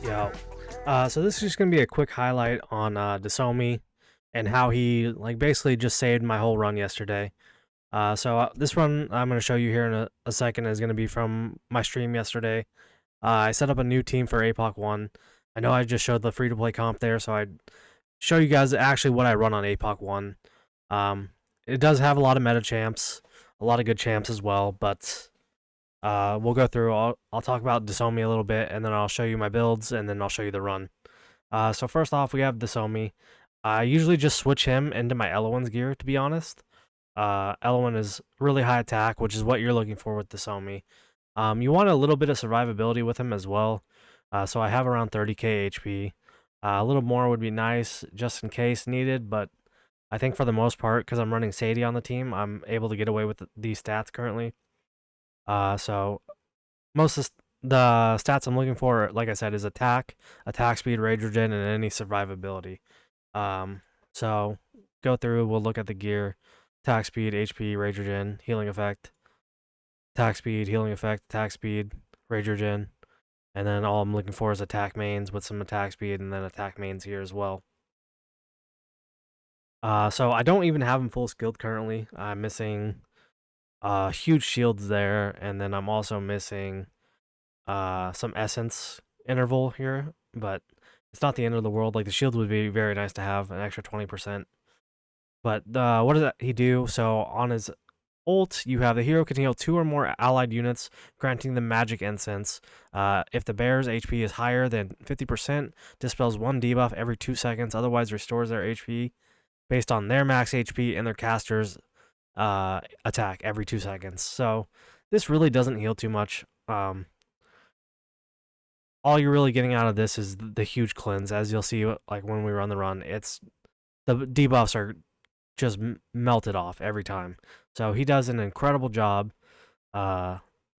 Yo, so this is just gonna be a quick highlight on Dassomi and how he basically just saved my whole run yesterday. This run I'm gonna show you here in a second is gonna be from my stream yesterday. I set up a new team for APOC 1. I know I just showed the free to play comp there, so I'd show you guys actually what I run on APOC 1. Um, it does have a lot of meta champs, a lot of good champs as well, but we'll go through. I'll talk about Dassomi a little bit, and then I'll show you my builds, and then I'll show you the run. So first off, we have Dassomi. I usually just switch him into my Elowen's gear, to be honest. Elowen is really high attack, which is what you're looking for with Dassomi. You want a little bit of survivability with him as well. So I have around 30k HP. A little more would be nice, just in case needed, but I think for the most part, because I'm running Sadie on the team, I'm able to get away with these stats currently. So most of the stats I'm looking for, like I said, is attack speed, rage regen, and any survivability. So go through, we'll look at the gear, attack speed, HP, rage regen, healing effect, attack speed, healing effect, attack speed, rage regen, and then all I'm looking for is attack mains with some attack speed, and then attack mains here as well. So I don't even have them full skilled currently. I'm missing huge shields there, and then I'm also missing some essence interval here, but it's not the end of the world. Like, the shield would be very nice to have, an extra 20%. But what does he do? So on his ult, you have the hero can heal 2 or more allied units, granting them magic incense. If the bear's HP is higher than 50%, dispels 1 debuff every 2 seconds, otherwise restores their HP based on their max HP and their caster's attack every 2 seconds. So this really doesn't heal too much. All you're really getting out of this is the huge cleanse. As you'll see, like when we run the run, it's the debuffs are just melted off every time. So he does an incredible job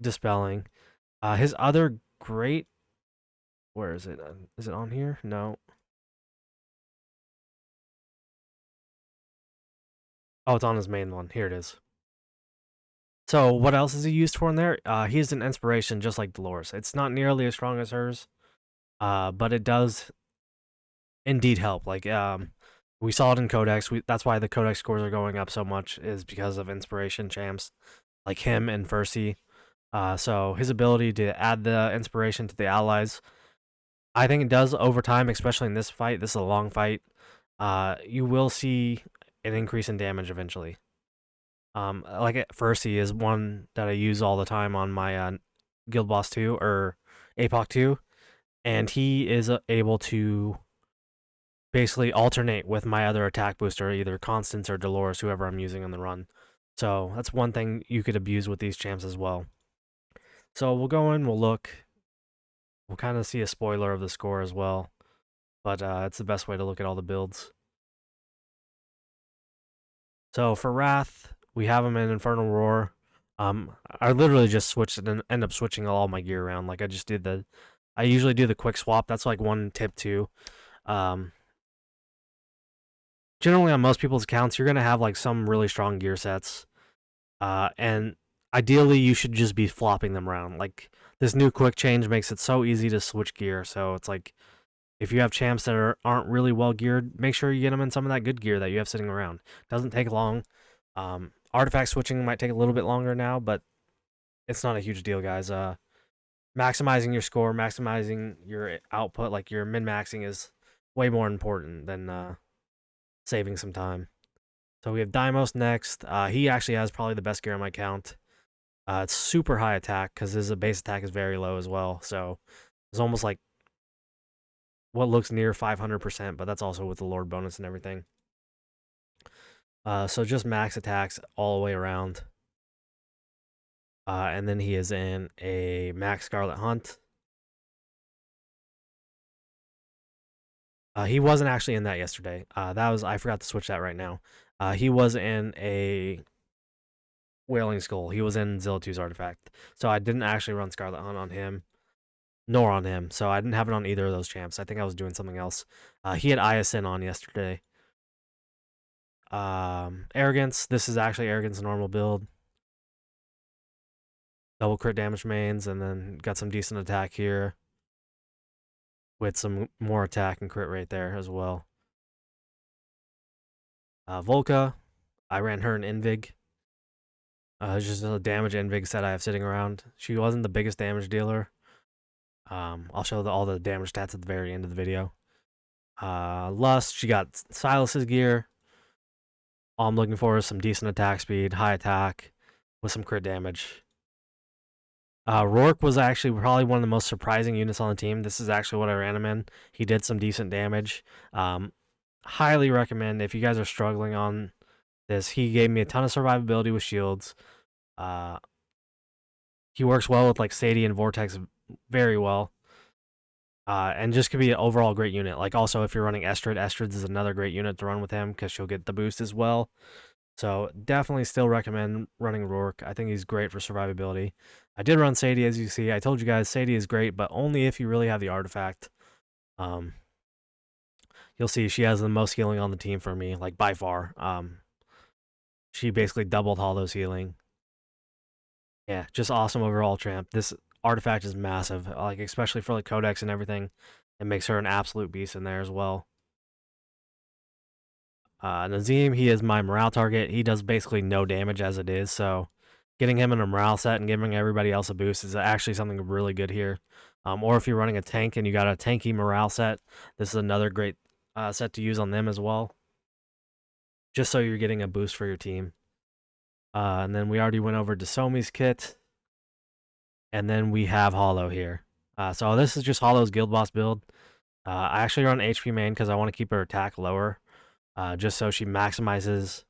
dispelling. His other great, where is it? Is it on here? No. Oh, it's on his main one. Here it is. So what else is he used for in there? He's an inspiration just like Dolores. It's not nearly as strong as hers, but it does indeed help. Like, we saw it in Codex. That's why the Codex scores are going up so much, is because of inspiration champs like him and Fercy. So his ability to add the inspiration to the allies, I think it does over time, especially in this fight. This is a long fight. You will see an increase in damage eventually. Like Fercy is one that I use all the time on my Guild Boss 2 or APOC 2, and he is able to basically alternate with my other attack booster, either Constance or Dolores, whoever I'm using on the run. So that's one thing you could abuse with these champs as well. So we'll go in, we'll look. We'll kind of see a spoiler of the score as well, but it's the best way to look at all the builds. So for Wrath, we have him in Infernal Roar. I literally just switched and end up switching all my gear around. Like, I usually do the quick swap. That's like one tip too. Generally on most people's accounts, you're gonna have like some really strong gear sets, and ideally you should just be flopping them around. Like, this new quick change makes it so easy to switch gear. So it's like, if you have champs that aren't really well geared, make sure you get them in some of that good gear that you have sitting around. Doesn't take long. Artifact switching might take a little bit longer now, but it's not a huge deal, guys. Maximizing your score, maximizing your output, like your min-maxing, is way more important than saving some time. So we have Deimos next. He actually has probably the best gear on my account. It's super high attack because his base attack is very low as well. So it's almost like what looks near 500%, but that's also with the Lord bonus and everything. So just max attacks all the way around. And then he is in a max Scarlet Hunt. He wasn't actually in that yesterday. I forgot to switch that right now. He was in a Wailing Skull. He was in Zillatu's artifact. So I didn't actually run Scarlet Hunt on him, nor on him. So I didn't have it on either of those champs. I think I was doing something else. He had Iasin on yesterday. Arrogance. This is actually Arrogance normal build. Double crit damage mains, and then got some decent attack here. with some more attack and crit rate there as well. Volca, I ran her in Invig. It's just a damage Invig set I have sitting around. She wasn't the biggest damage dealer. I'll show all the damage stats at the very end of the video. Lust, she got Silas's gear. All I'm looking for is some decent attack speed, high attack, with some crit damage. Rourke was actually probably one of the most surprising units on the team. This is actually what I ran him in. He did some decent damage. Highly recommend if you guys are struggling on this. He gave me a ton of survivability with shields. He works well with like Sadie and Vortex very well. And just could be an overall great unit. Like also if you're running Estrid, Estrid is another great unit to run with him because she'll get the boost as well. So definitely still recommend running Rourke. I think he's great for survivability. I did run Sadie, as you see. I told you guys Sadie is great, but only if you really have the artifact. You'll see she has the most healing on the team for me, like by far. She basically doubled Hollow's healing. Yeah, just awesome overall champ. This artifact is massive, like especially for like Codex and everything. It makes her an absolute beast in there as well. Nazim, he is my morale target. He does basically no damage as it is, so getting him in a morale set and giving everybody else a boost is actually something really good here. Or if you're running a tank and you got a tanky morale set, this is another great set to use on them as well. Just so you're getting a boost for your team. And then we already went over Dassomi's kit. And then we have Hollow here. So this is just Hollow's Guild Boss build. I actually run HP main because I want to keep her attack lower. Just so she maximizes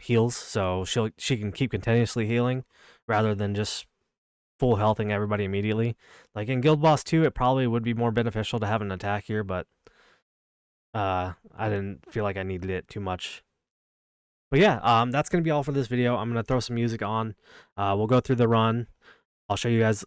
heals, so she can keep continuously healing rather than just full healthing everybody immediately. Like in Guild Boss 2, it probably would be more beneficial to have an attack here, but I didn't feel like I needed it too much. But yeah, that's gonna be all for this video. I'm gonna throw some music on. We'll go through the run. I'll show you guys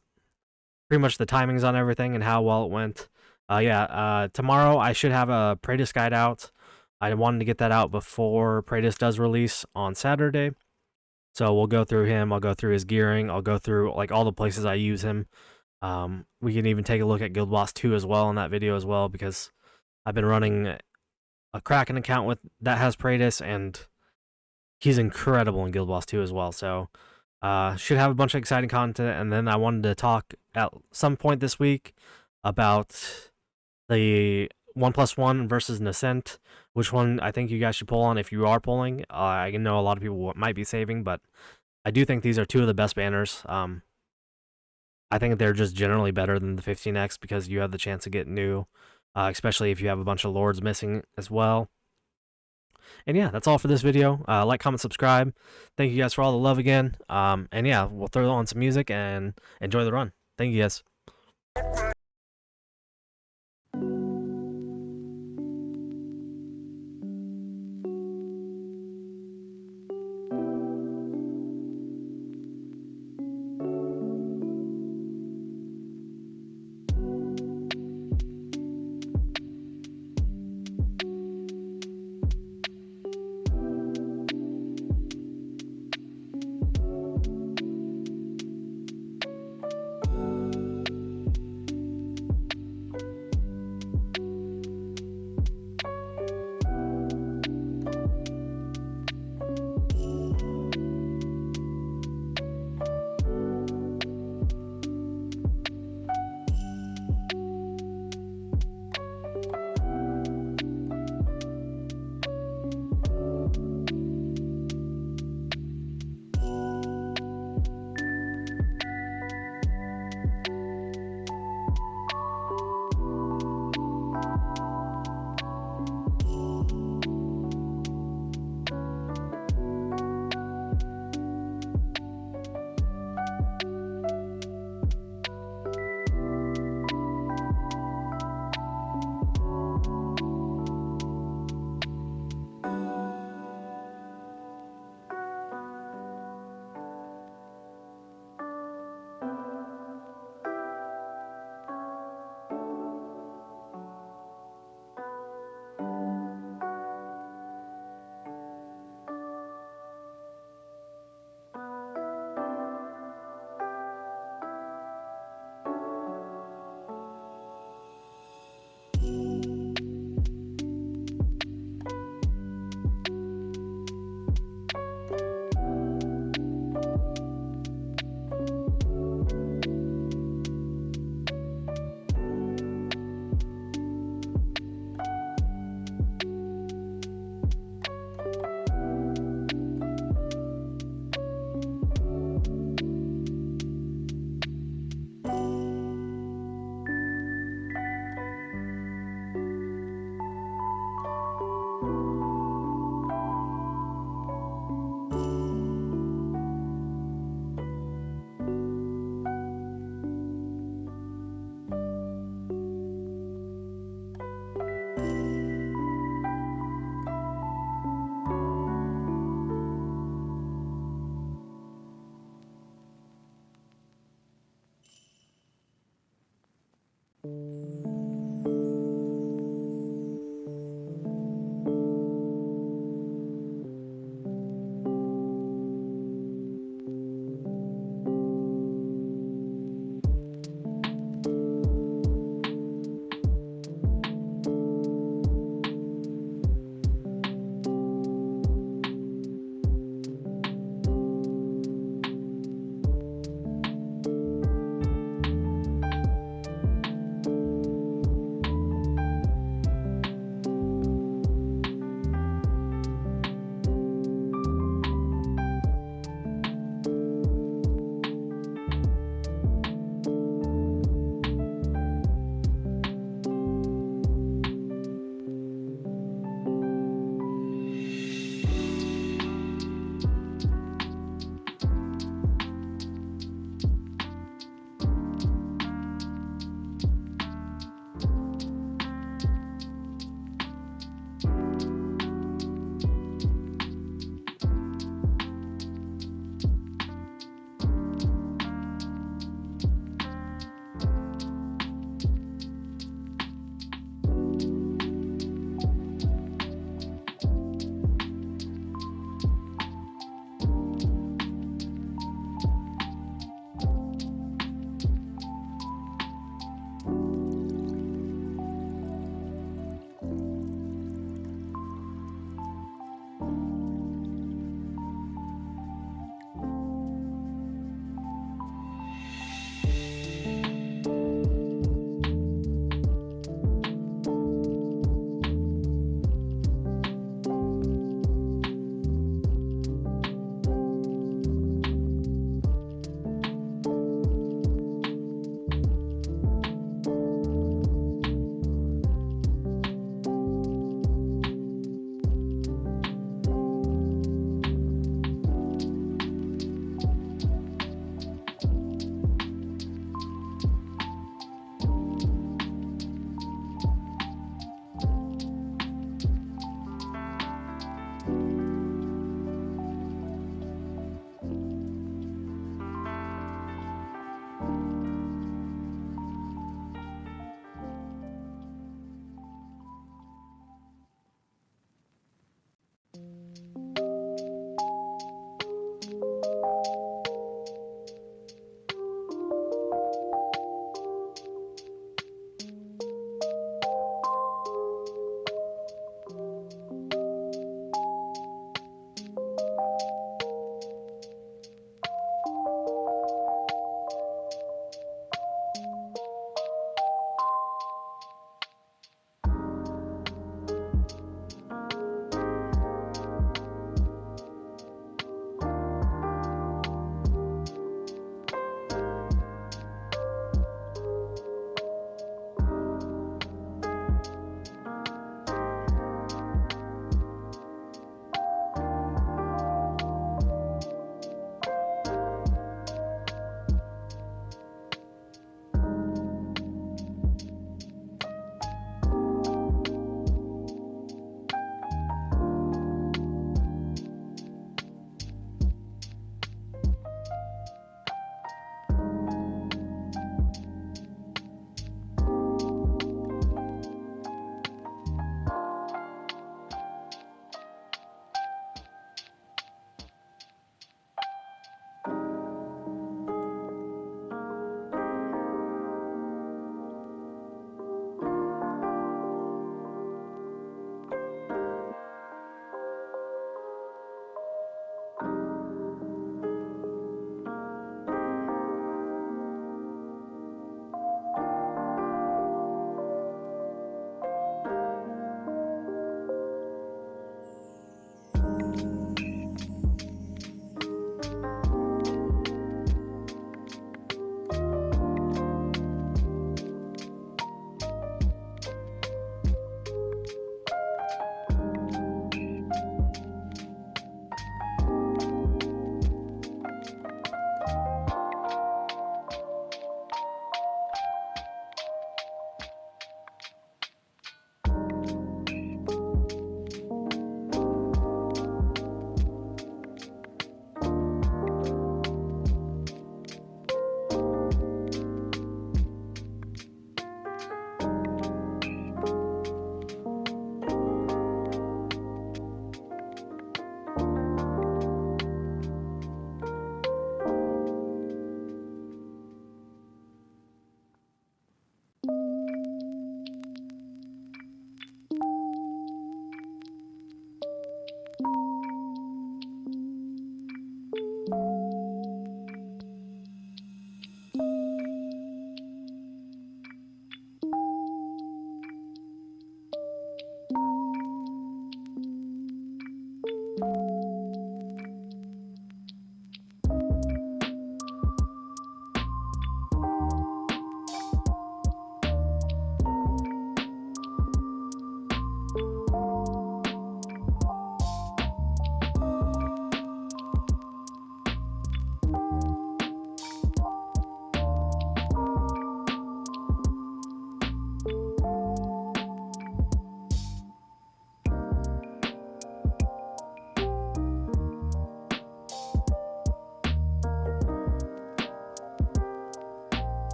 pretty much the timings on everything and how well it went. Tomorrow I should have a Praetus guide out. I wanted to get that out before Praetus does release on Saturday. So we'll go through him. I'll go through his gearing. I'll go through like all the places I use him. We can even take a look at Guild Boss 2 as well in that video as well, because I've been running a Kraken account with that has Praetus, and he's incredible in Guild Boss 2 as well. So should have a bunch of exciting content. And then I wanted to talk at some point this week about the 1+1 versus Nascent. Which one I think you guys should pull on if you are pulling. I know a lot of people might be saving, but I do think these are two of the best banners. I think they're just generally better than the 15x because you have the chance to get new, especially if you have a bunch of lords missing as well. And yeah, that's all for this video. Like, comment, subscribe. Thank you guys for all the love again. And yeah, we'll throw on some music and enjoy the run. Thank you guys.